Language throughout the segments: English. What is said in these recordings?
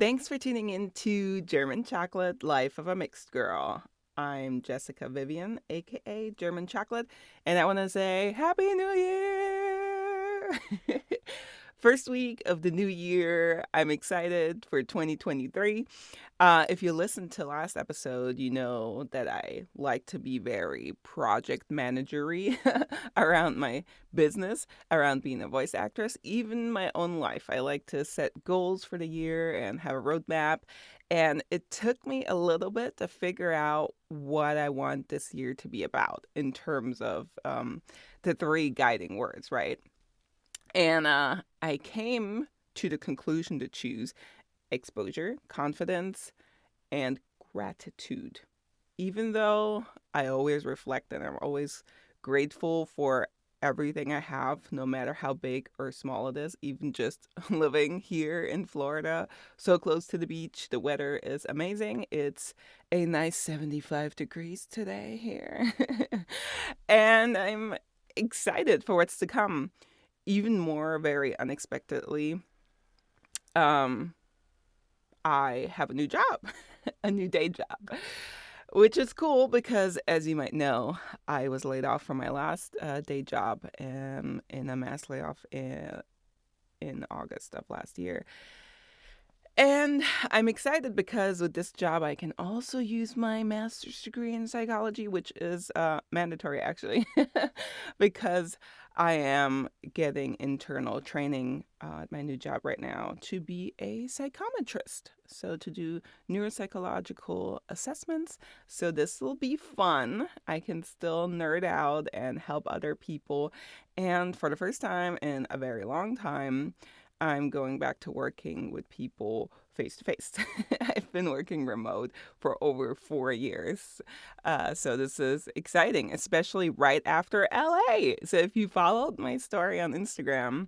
Thanks for tuning in to German Chocolate Life of a Mixed Girl. I'm Jessica Vivian, aka German Chocolate, and I want to say Happy New Year! First week of the new year. I'm excited for 2023. If you listened to last episode, you know that I like to be very project managery around my business, around being a voice actress, even my own life. I like to set goals for the year and have a roadmap. And it took me a little bit to figure out what I want this year to be about in terms of the three guiding words, right? And I came to the conclusion to choose exposure, confidence, and gratitude. Even though I always reflect and I'm always grateful for everything I have, no matter how big or small it is, even just living here in Florida, so close to the beach. The weather is amazing. It's a nice 75 degrees today here. And I'm excited for what's to come. Even more, very unexpectedly, um, I have a new job, a new day job, which is cool because, as you might know, I was laid off from my last day job in a mass layoff in August of last year. And I'm excited because with this job, I can also use my master's degree in psychology, which is mandatory actually, because I am getting internal training at my new job right now to be a psychometrist. So to do neuropsychological assessments. So this will be fun. I can still nerd out and help other people. And for the first time in a very long time, I'm going back to working with people face to face. I've been working remote for over 4 years. So this is exciting, especially right after LA. So if you followed my story on Instagram,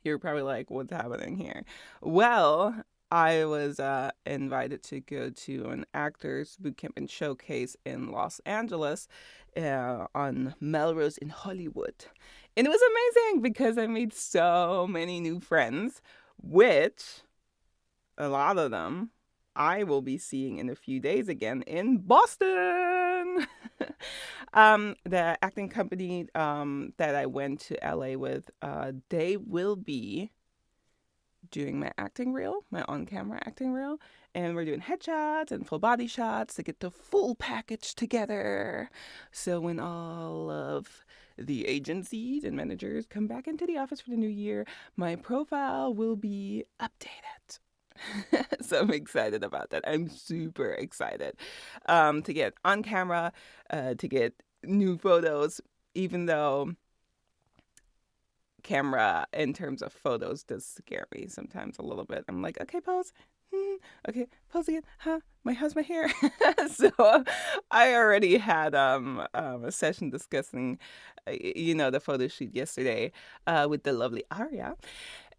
you're probably like, what's happening here? Well, I was invited to go to an actors bootcamp and showcase in Los Angeles on Melrose in Hollywood. And it was amazing because I made so many new friends, which a lot of them I will be seeing in a few days again in Boston. The acting company that I went to LA with, they will be doing my acting reel, my on-camera acting reel, and we're doing headshots and full body shots to get the full package together. So when all of the agencies and managers come back into the office for the new year, my profile will be updated. So I'm excited about that. I'm super excited to get on camera, to get new photos, even though camera in terms of photos does scare me sometimes a little bit. I'm like, okay, pose. Okay, pose again. Huh? How's my hair? So I already had a session discussing, the photo shoot yesterday with the lovely Aria,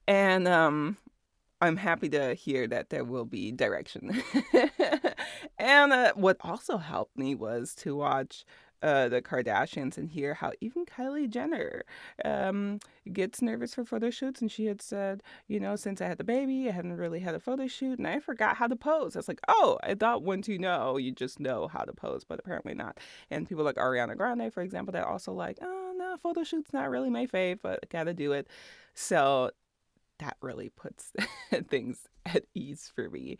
and I'm happy to hear that there will be direction. And what also helped me was to watch the Kardashians and hear how even Kylie Jenner um, gets nervous for photo shoots. And she had said, since I had the baby, I hadn't really had a photo shoot and I forgot how to pose. I was like, oh, I thought once you know, you just know how to pose, but apparently not. And people like Ariana Grande, for example, that also like, oh, no, photo shoot's not really my fave, but gotta do it. So that really puts things at ease for me.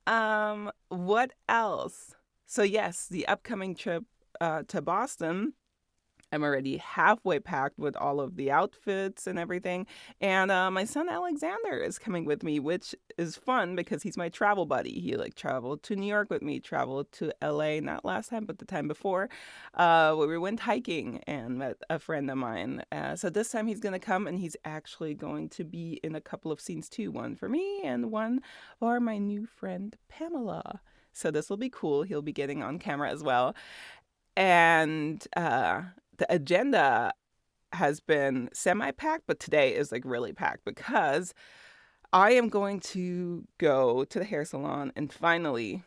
What else? So yes, the upcoming trip to Boston. I'm already halfway packed with all of the outfits and everything. And my son Alexander is coming with me, which is fun because he's my travel buddy. He like traveled to New York with me, traveled to LA, not last time, but the time before, where we went hiking and met a friend of mine. So this time he's going to come and he's actually going to be in a couple of scenes too, one for me and one for my new friend Pamela. So this will be cool. He'll be getting on camera as well. And the agenda has been semi packed, but today is like really packed because I am going to go to the hair salon and finally.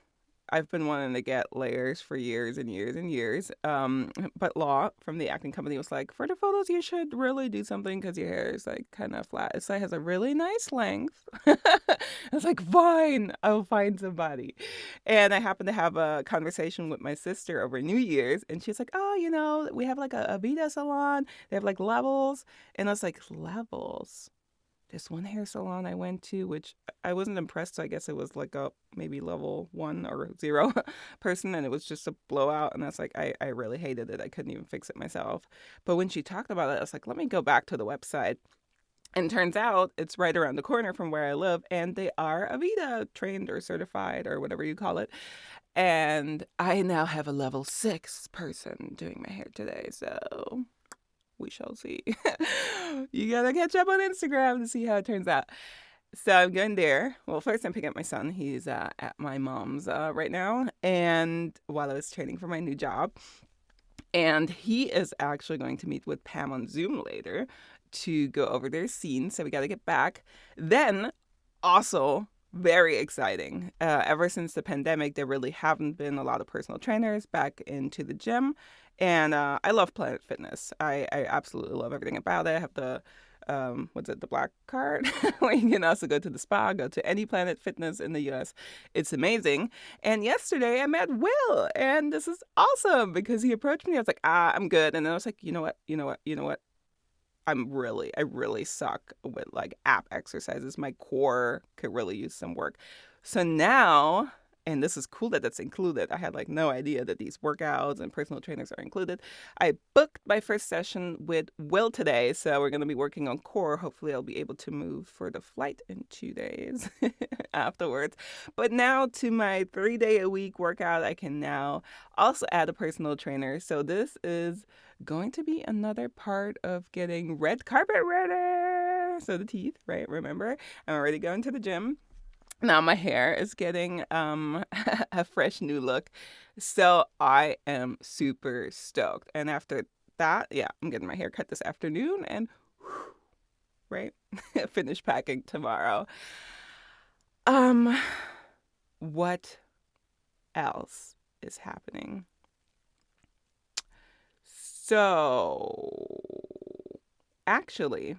I've been wanting to get layers for years and years and years. But Law from the acting company was like, for the photos, you should really do something because your hair is like kind of flat. It has a really nice length. I was was like, fine, I'll find somebody. And I happened to have a conversation with my sister over New Year's, and she's like, oh, we have like a Avita salon. They have like levels. And I was like, levels? This one hair salon I went to, which I wasn't impressed. So I guess it was like a maybe level 1 or 0 person, and it was just a blowout. And that's like, I really hated it. I couldn't even fix it myself. But when she talked about it, I was like, let me go back to the website. And turns out it's right around the corner from where I live, and they are Avita trained or certified or whatever you call it. And I now have a level 6 person doing my hair today. So we shall see. You gotta catch up on Instagram to see how it turns out. So I'm going there. Well, first I'm picking up my son. He's at my mom's right now, and while I was training for my new job. And he is actually going to meet with Pam on Zoom later to go over their scene. So we got to get back. Then, also, very exciting. Ever since the pandemic, there really haven't been a lot of personal trainers back into the gym. And I love Planet Fitness. I absolutely love everything about it. I have the the Black Card, where you can also go to the spa, go to any Planet Fitness in the US. It's amazing. And yesterday I met Will, and this is awesome because he approached me. I was like, I'm good. And then I was like, you know what? I really suck with like ab exercises. My core could really use some work. So now, and this is cool that that's included. I had like no idea that these workouts and personal trainers are included. I booked my first session with Will today, so we're going to be working on core. Hopefully I'll be able to move for the flight in 2 days afterwards. But now to my 3-day-a-week workout, I can now also add a personal trainer. So this is going to be another part of getting red carpet ready. So the teeth, right? Remember, I'm already going to the gym. Now my hair is getting a fresh new look. So I am super stoked. And after that, yeah, I'm getting my hair cut this afternoon and right, finish packing tomorrow. What else is happening? So, actually,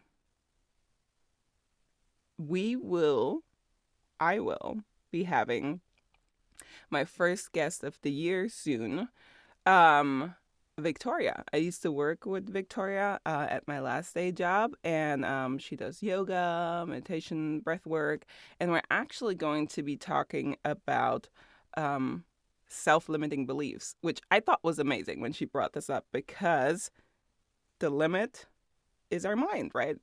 I will be having my first guest of the year soon. Victoria. I used to work with Victoria at my last day job, and she does yoga, meditation, breath work, and we're actually going to be talking about self-limiting beliefs, which I thought was amazing when she brought this up because the limit is our mind, right?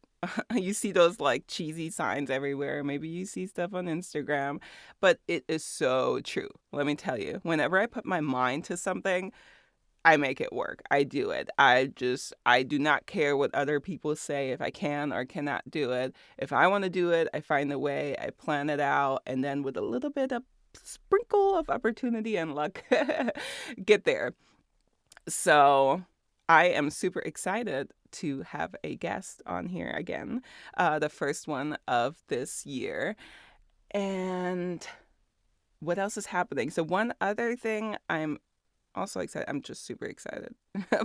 You see those like cheesy signs everywhere. Maybe you see stuff on Instagram, but it is so true. Let me tell you, whenever I put my mind to something, I make it work. I do it. I do not care what other people say if I can or cannot do it. If I want to do it, I find a way, I plan it out, and then with a little bit of sprinkle of opportunity and luck, get there. So I am super excited to have a guest on here again, the first one of this year. And what else is happening? So one other thing I'm also excited. I'm just super excited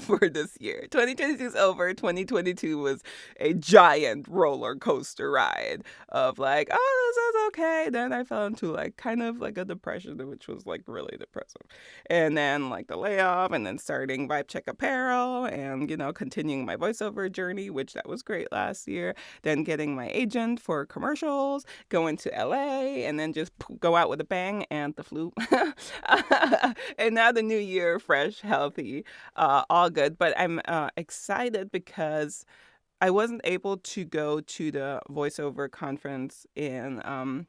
for this year. 2022 is over. 2022 was a giant roller coaster ride of like, oh, this is okay. Then I fell into like kind of like a depression, which was like really depressive. And then like the layoff, and then starting Vibe Check Apparel, and continuing my voiceover journey, which that was great last year. Then getting my agent for commercials, going to LA, and then just go out with a bang, and the flu. And now the new year, fresh, healthy, all good. But I'm excited because I wasn't able to go to the voiceover conference in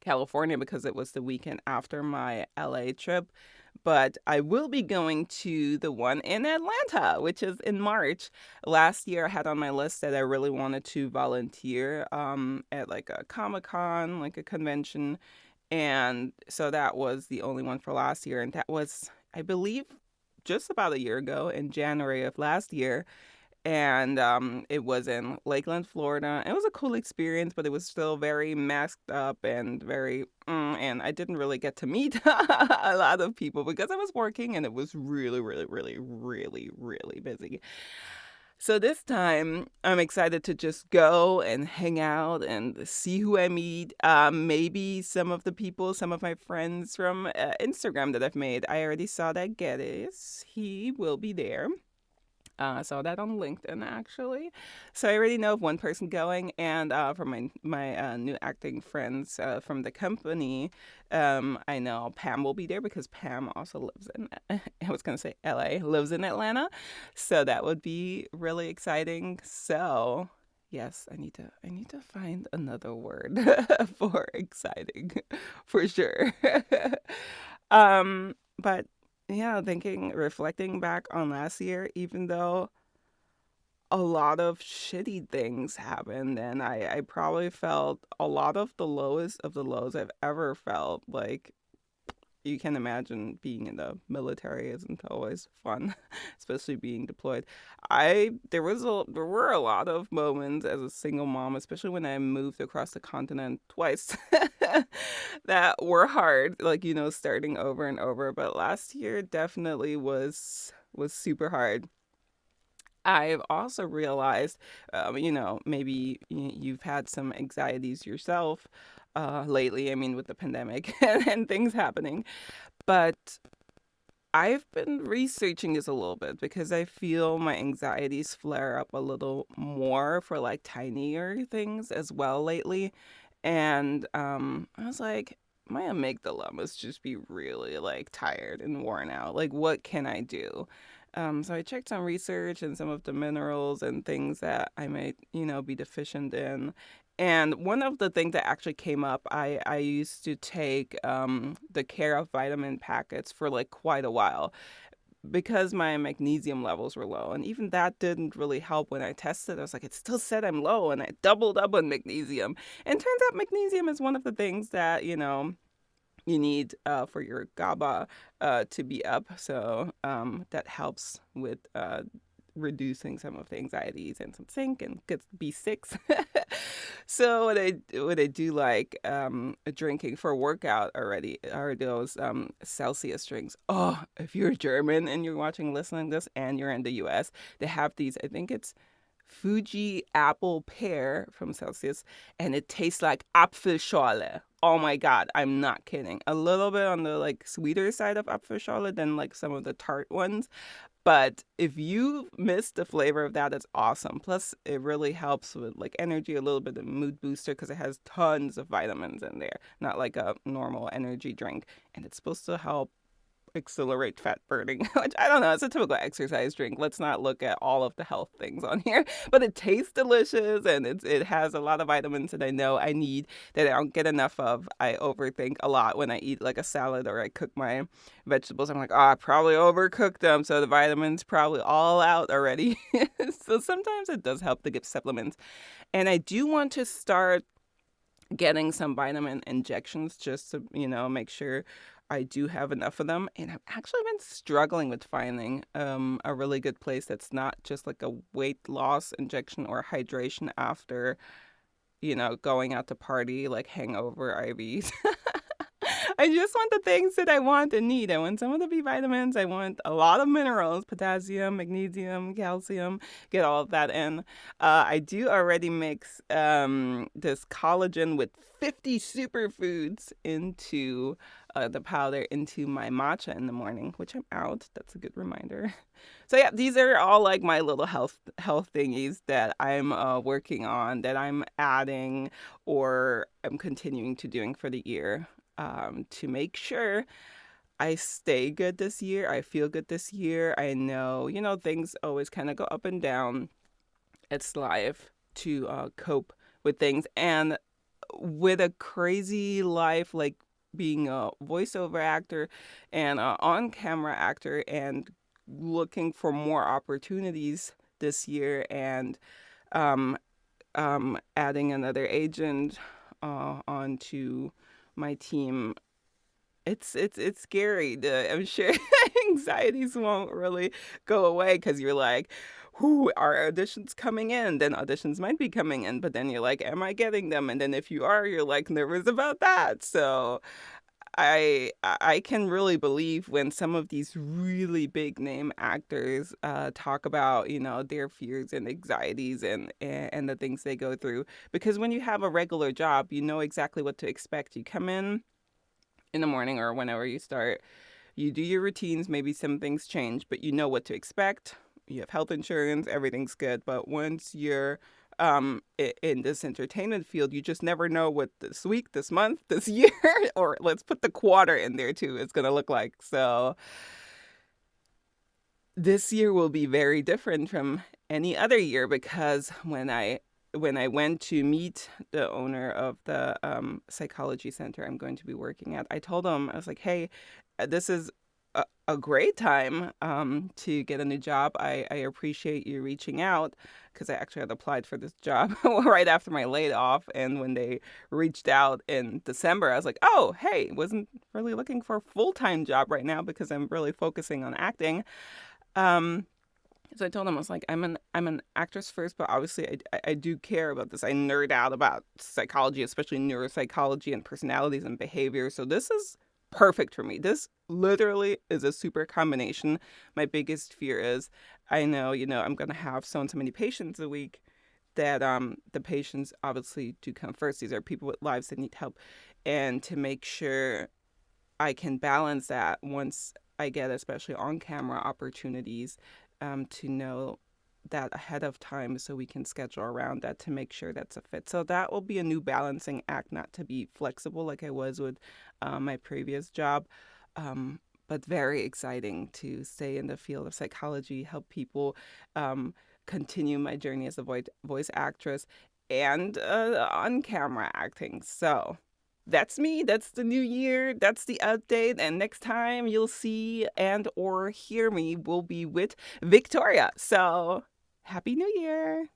California because it was the weekend after my LA trip. But I will be going to the one in Atlanta, which is in March. Last year, I had on my list that I really wanted to volunteer at like a Comic-Con, like a convention. And so that was the only one for last year. And that was, I believe, just about a year ago in January of last year. And it was in Lakeland, Florida. It was a cool experience, but it was still very masked up and very, and I didn't really get to meet a lot of people because I was working and it was really, really, really, really, really busy. So this time, I'm excited to just go and hang out and see who I meet. Maybe some of the people, some of my friends from Instagram that I've made. I already saw that Geddes. He will be there. I saw that on LinkedIn actually, so I already know of one person going, and from my new acting friends from the company, I know Pam will be there because Pam also lives in I was gonna say LA, lives in Atlanta, so that would be really exciting. So yes, I need to find another word for exciting, for sure. But yeah, reflecting back on last year, even though a lot of shitty things happened, and I probably felt a lot of the lowest of the lows I've ever felt. Like, you can imagine being in the military isn't always fun, especially being deployed. There were a lot of moments as a single mom, especially when I moved across the continent twice, that were hard, like, starting over and over. But last year definitely was super hard. I've also realized, maybe you've had some anxieties yourself lately. I mean, with the pandemic and things happening. But I've been researching this a little bit because I feel my anxieties flare up a little more for like tinier things as well lately. And I was like, my amygdala must just be really like tired and worn out. Like, what can I do? So I checked some research and some of the minerals and things that I might, be deficient in. And one of the things that actually came up, I used to take the Care of vitamin packets for like quite a while because my magnesium levels were low. And even that didn't really help when I tested. I was like, it still said I'm low. And I doubled up on magnesium. And turns out magnesium is one of the things that, you need for your GABA to be up. So that helps with reducing some of the anxieties and some zinc and good B6. So what I do like drinking for workout already are those Celsius drinks. Oh, if you're German and you're listening to this, and you're in the US, they have these. I think it's Fuji apple pear from Celsius, and it tastes like Apfelschorle. Oh my God, I'm not kidding. A little bit on the like sweeter side of Apfelschorle than like some of the tart ones, but if you miss the flavor of that, it's awesome. Plus, it really helps with like energy, a little bit of mood booster because it has tons of vitamins in there, not like a normal energy drink. And it's supposed to help accelerate fat burning, which I don't know. It's a typical exercise drink. Let's not look at all of the health things on here, but it tastes delicious and it has a lot of vitamins that I know I need that I don't get enough of. I overthink a lot when I eat like a salad or I cook my vegetables. I'm like, oh, I probably overcooked them, so the vitamins probably all out already. So sometimes it does help to give supplements, and I do want to start getting some vitamin injections just to, make sure I do have enough of them. And I've actually been struggling with finding a really good place that's not just like a weight loss injection or hydration after, going out to party, like hangover IVs. I just want the things that I want and need. I want some of the B vitamins. I want a lot of minerals, potassium, magnesium, calcium, get all of that in. I do already mix this collagen with 50 superfoods into the powder into my matcha in the morning, which I'm out. That's a good reminder. So yeah, these are all like my little health thingies that I'm working on, that I'm adding or I'm continuing to doing for the year to make sure I stay good this year. I feel good this year. I know, things always kind of go up and down. It's life to cope with things. And with a crazy life, like being a voiceover actor and on camera actor, and looking for more opportunities this year, and um, adding another agent onto my team, it's scary. I'm sure anxieties won't really go away because you're like, who are auditions coming in? Then auditions might be coming in, but then you're like, am I getting them? And then if you are, you're like nervous about that. So I can really believe when some of these really big name actors talk about, their fears and anxieties and the things they go through. Because when you have a regular job, you know exactly what to expect. You come in the morning or whenever you start, you do your routines, maybe some things change, but you know what to expect. You have health insurance, everything's good. But once you're in this entertainment field, you just never know what this week, this month, this year, or let's put the quarter in there too, is going to look like. So this year will be very different from any other year because when I went to meet the owner of the psychology center I'm going to be working at, I told him, I was like, hey, this is a great time to get a new job. I appreciate you reaching out because I actually had applied for this job right after my laid off. And when they reached out in December, I was like, oh, hey, wasn't really looking for a full-time job right now because I'm really focusing on acting. Um, so I told him, I was like, I'm an actress first, but obviously I do care about this. I nerd out about psychology, especially neuropsychology and personalities and behavior. So this is perfect for me. This literally is a super combination. My biggest fear is I know, I'm gonna have so and so many patients a week that the patients obviously do come first. These are people with lives that need help. And to make sure I can balance that once I get especially on camera opportunities to know that ahead of time so we can schedule around that to make sure that's a fit. So that will be a new balancing act, not to be flexible like I was with my previous job, but very exciting to stay in the field of psychology, help people, um, continue my journey as a voice actress and on camera acting. So that's me. That's the new year. That's the update. And next time you'll see and or hear me will be with Victoria. So happy New Year.